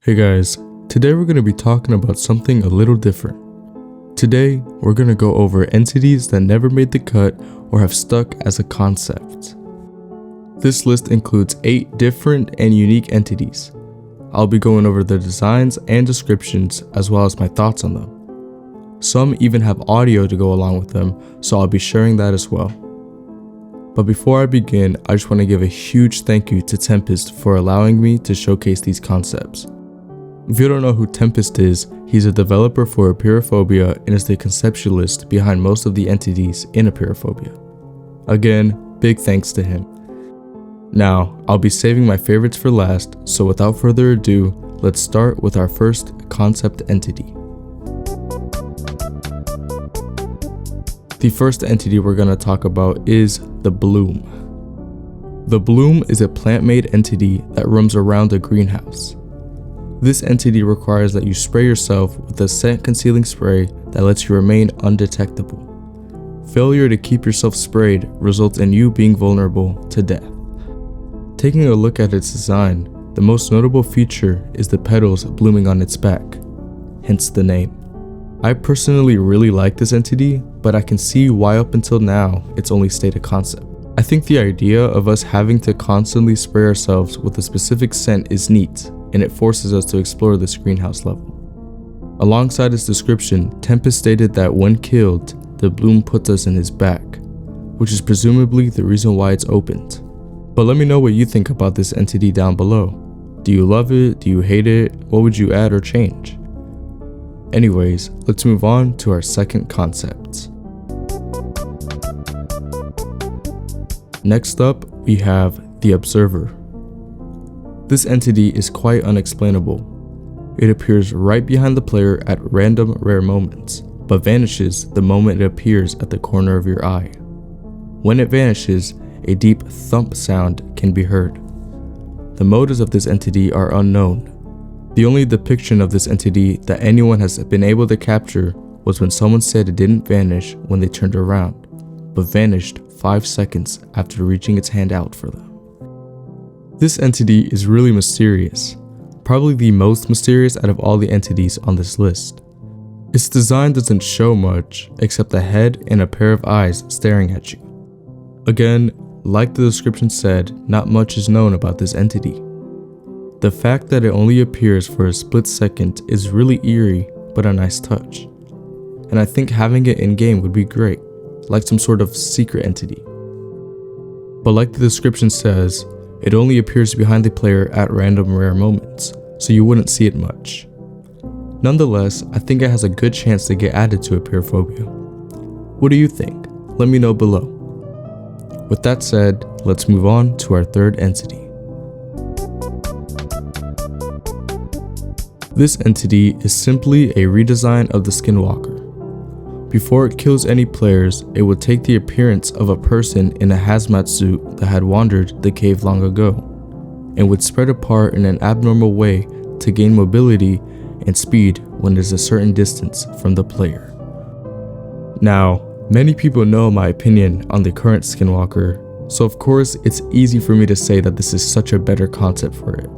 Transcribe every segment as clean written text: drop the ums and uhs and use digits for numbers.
Hey guys, today we're going to be talking about something a little different. Today, we're going to go over entities that never made the cut or have stuck as a concept. This list includes 8 different and unique entities. I'll be going over their designs and descriptions as well as my thoughts on them. Some even have audio to go along with them, so I'll be sharing that as well. But before I begin, I just want to give a huge thank you to Tempest for allowing me to showcase these concepts. If you don't know who Tempest is, he's a developer for Apeirophobia and is the conceptualist behind most of the entities in Apeirophobia. Again, big thanks to him. Now, I'll be saving my favorites for last, so without further ado, let's start with our first concept entity. The first entity we're going to talk about is the bloom. The bloom is a plant-made entity that roams around a greenhouse. This entity requires that you spray yourself with a scent concealing spray that lets you remain undetectable. Failure to keep yourself sprayed results in you being vulnerable to death. Taking a look at its design, the most notable feature is the petals blooming on its back, hence the name. I personally really like this entity, but I can see why up until now it's only stayed a concept. I think the idea of us having to constantly spray ourselves with a specific scent is neat, and it forces us to explore this greenhouse level. Alongside its description, Tempest stated that when killed, the bloom puts us in his back, which is presumably the reason why it's opened. But let me know what you think about this entity down below. Do you love it? Do you hate it? What would you add or change? Anyways, let's move on to our second concept. Next up, we have the Observer. This entity is quite unexplainable. It appears right behind the player at random rare moments, but vanishes the moment it appears at the corner of your eye. When it vanishes, a deep thump sound can be heard. The motives of this entity are unknown. The only depiction of this entity that anyone has been able to capture was when someone said it didn't vanish when they turned around, but vanished 5 seconds after reaching its hand out for them. This entity is really mysterious, probably the most mysterious out of all the entities on this list. Its design doesn't show much except a head and a pair of eyes staring at you. Again, like the description said, not much is known about this entity. The fact that it only appears for a split second is really eerie, but a nice touch. And I think having it in-game would be great, like some sort of secret entity. But like the description says, it only appears behind the player at random rare moments, so you wouldn't see it much. Nonetheless, I think it has a good chance to get added to Apeirophobia. What do you think? Let me know below. With that said, let's move on to our third entity. This entity is simply a redesign of the Skinwalker. Before it kills any players, it would take the appearance of a person in a hazmat suit that had wandered the cave long ago, and would spread apart in an abnormal way to gain mobility and speed when it is a certain distance from the player. Now, many people know my opinion on the current Skinwalker, so of course it's easy for me to say that this is such a better concept for it.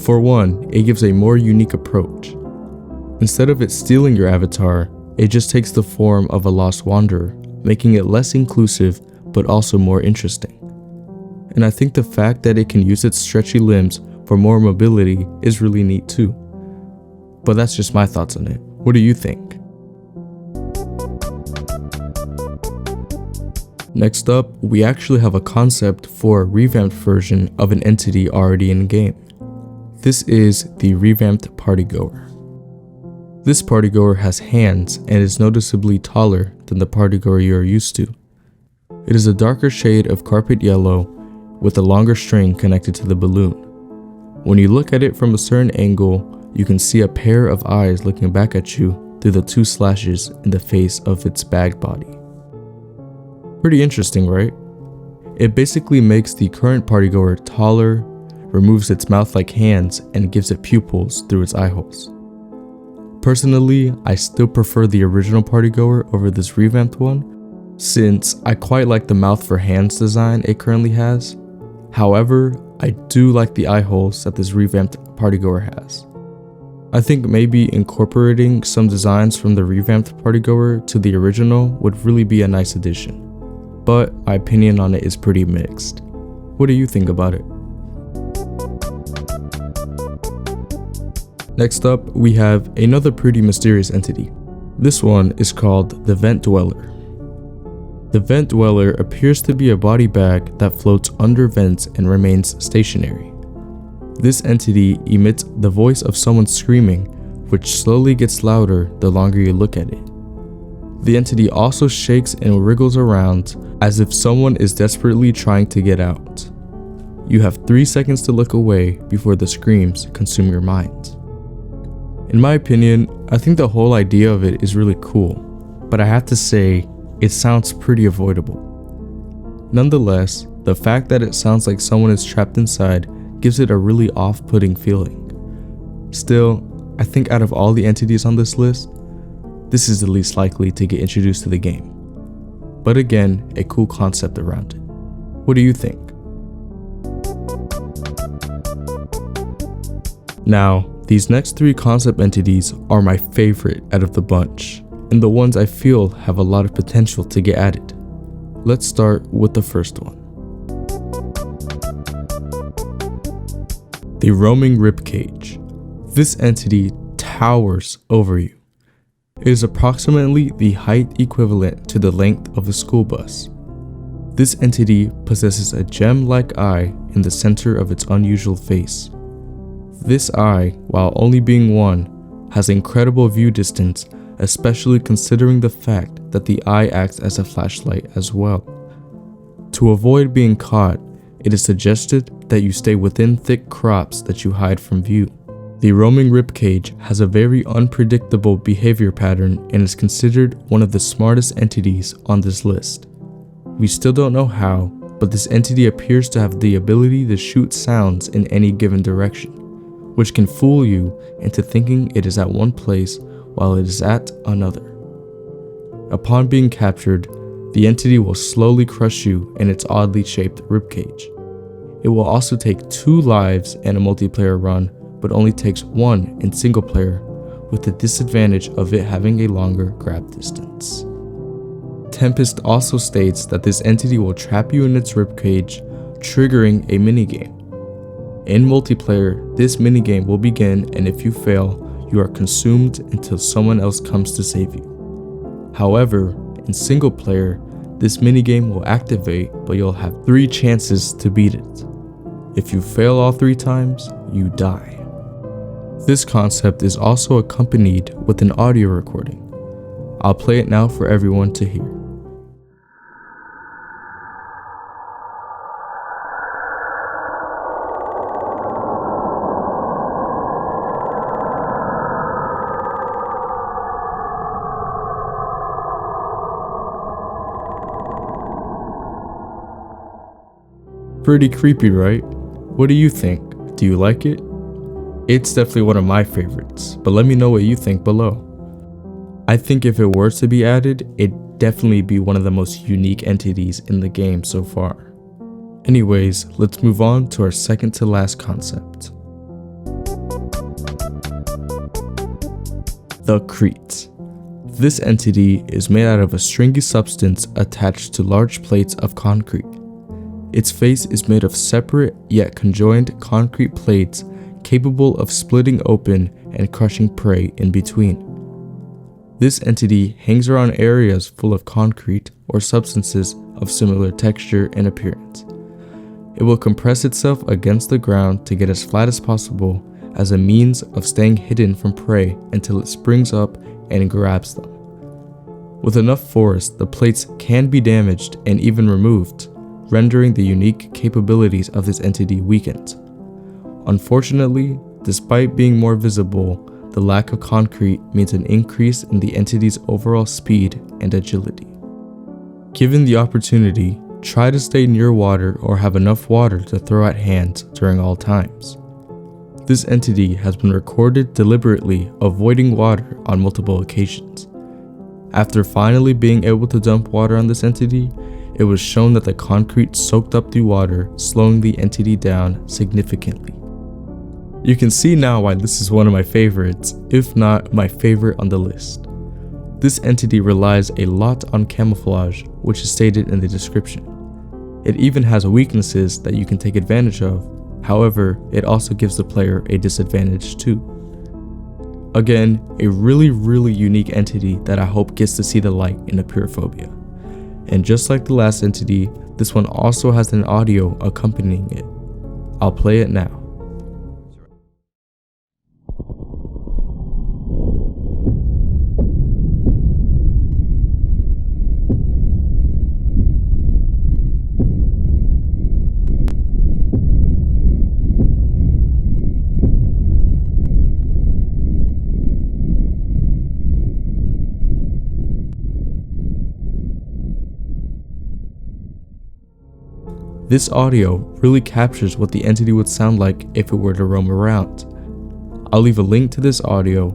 For one, it gives a more unique approach. Instead of it stealing your avatar, it just takes the form of a lost wanderer, making it less inclusive but also more interesting. And I think the fact that it can use its stretchy limbs for more mobility is really neat too. But that's just my thoughts on it. What do you think? Next up, we actually have a concept for a revamped version of an entity already in game. This is the revamped partygoer. This partygoer has hands and is noticeably taller than the partygoer you are used to. It is a darker shade of carpet yellow with a longer string connected to the balloon. When you look at it from a certain angle, you can see a pair of eyes looking back at you through the 2 slashes in the face of its bag body. Pretty interesting, right? It basically makes the current partygoer taller, removes its mouth-like hands, and gives it pupils through its eye holes. Personally, I still prefer the original partygoer over this revamped one, since I quite like the mouth for hands design it currently has. However, I do like the eye holes that this revamped partygoer has. I think maybe incorporating some designs from the revamped partygoer to the original would really be a nice addition. But my opinion on it is pretty mixed. What do you think about it? Next up, we have another pretty mysterious entity. This one is called the Vent Dweller. The Vent Dweller appears to be a body bag that floats under vents and remains stationary. This entity emits the voice of someone screaming, which slowly gets louder the longer you look at it. The entity also shakes and wriggles around as if someone is desperately trying to get out. You have 3 seconds to look away before the screams consume your mind. In my opinion, I think the whole idea of it is really cool, but I have to say, it sounds pretty avoidable. Nonetheless, the fact that it sounds like someone is trapped inside gives it a really off-putting feeling. Still, I think out of all the entities on this list, this is the least likely to get introduced to the game. But again, a cool concept around it. What do you think? Now, these next 3 concept entities are my favorite out of the bunch, and the ones I feel have a lot of potential to get added. Let's start with the first one. The roaming ribcage. This entity towers over you. It is approximately the height equivalent to the length of a school bus. This entity possesses a gem-like eye in the center of its unusual face. This eye, while only being one, has incredible view distance, especially considering the fact that the eye acts as a flashlight as well. To avoid being caught, it is suggested that you stay within thick crops that you hide from view. The roaming ribcage has a very unpredictable behavior pattern and is considered one of the smartest entities on this list. We still don't know how, but this entity appears to have the ability to shoot sounds in any given direction, which can fool you into thinking it is at one place while it is at another. Upon being captured, the entity will slowly crush you in its oddly shaped ribcage. It will also take 2 lives in a multiplayer run, but only takes 1 in single player, with the disadvantage of it having a longer grab distance. Tempest also states that this entity will trap you in its ribcage, triggering a minigame. In multiplayer, this minigame will begin, and if you fail, you are consumed until someone else comes to save you. However, in single player, this minigame will activate, but you'll have 3 chances to beat it. If you fail all 3 times, you die. This concept is also accompanied with an audio recording. I'll play it now for everyone to hear. Pretty creepy, right? What do you think? Do you like it? It's definitely one of my favorites, but let me know what you think below. I think if it were to be added, it'd definitely be one of the most unique entities in the game so far. Anyways, let's move on to our second to last concept. The Crete. This entity is made out of a stringy substance attached to large plates of concrete. Its face is made of separate yet conjoined concrete plates capable of splitting open and crushing prey in between. This entity hangs around areas full of concrete or substances of similar texture and appearance. It will compress itself against the ground to get as flat as possible as a means of staying hidden from prey until it springs up and grabs them. With enough force, the plates can be damaged and even removed, rendering the unique capabilities of this entity weakened. Unfortunately, despite being more visible, the lack of concrete means an increase in the entity's overall speed and agility. Given the opportunity, try to stay near water or have enough water to throw at hand during all times. This entity has been recorded deliberately avoiding water on multiple occasions. After finally being able to dump water on this entity, it was shown that the concrete soaked up the water, slowing the entity down significantly. You can see now why this is one of my favorites, if not my favorite on the list. This entity relies a lot on camouflage, which is stated in the description. It even has weaknesses that you can take advantage of, however, it also gives the player a disadvantage too. Again, a really unique entity that I hope gets to see the light in Apeirophobia. And just like the last entity, this one also has an audio accompanying it. I'll play it now. This audio really captures what the entity would sound like if it were to roam around. I'll leave a link to this audio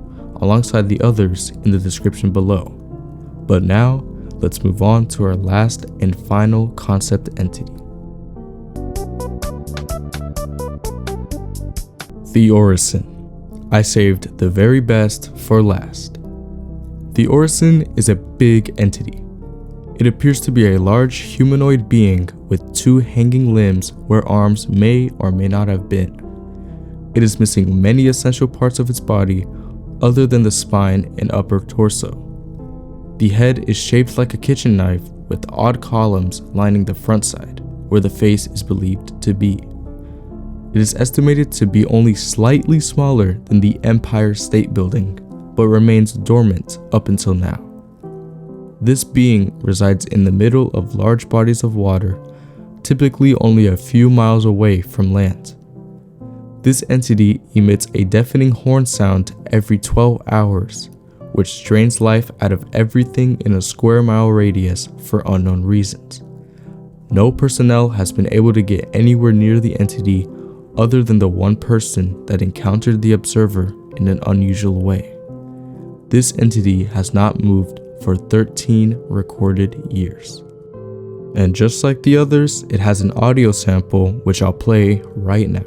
alongside the others in the description below. But now, let's move on to our last and final concept entity. The Orison. I saved the very best for last. The Orison is a big entity. It appears to be a large humanoid being with 2 hanging limbs where arms may or may not have been. It is missing many essential parts of its body other than the spine and upper torso. The head is shaped like a kitchen knife with odd columns lining the front side, where the face is believed to be. It is estimated to be only slightly smaller than the Empire State Building, but remains dormant up until now. This being resides in the middle of large bodies of water, typically only a few miles away from land. This entity emits a deafening horn sound every 12 hours, which drains life out of everything in a square mile radius for unknown reasons. No personnel has been able to get anywhere near the entity other than the one person that encountered the observer in an unusual way. This entity has not moved for 13 recorded years. And just like the others, it has an audio sample which I'll play right now.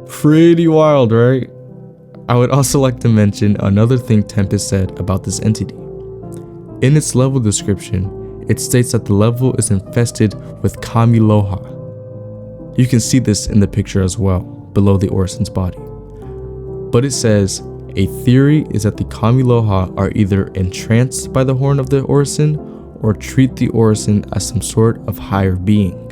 Pretty wild, right? I would also like to mention another thing Tempest said about this entity. In its level description, it states that the level is infested with Kamiloha. You can see this in the picture as well, below the Orison's body. But it says, a theory is that the Kamiloha are either entranced by the horn of the Orison or treat the Orison as some sort of higher being.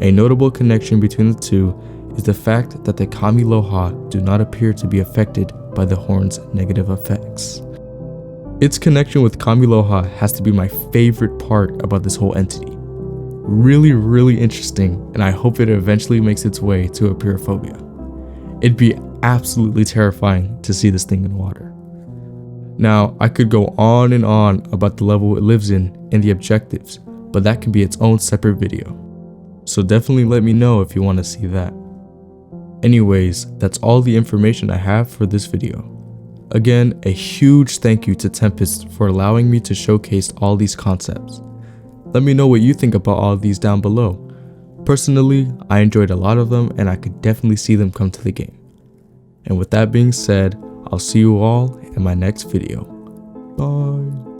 A notable connection between the two is the fact that the Kamiloha do not appear to be affected by the horn's negative effects. Its connection with Kamiloha has to be my favorite part about this whole entity. Really interesting, and I hope it eventually makes its way to Apeirophobia. It'd be absolutely terrifying to see this thing in water. Now, I could go on and on about the level it lives in and the objectives, but that can be its own separate video. So definitely let me know if you want to see that. Anyways, that's all the information I have for this video. Again, a huge thank you to Tempest for allowing me to showcase all these concepts. Let me know what you think about all of these down below. Personally, I enjoyed a lot of them and I could definitely see them come to the game. And with that being said, I'll see you all in my next video. Bye.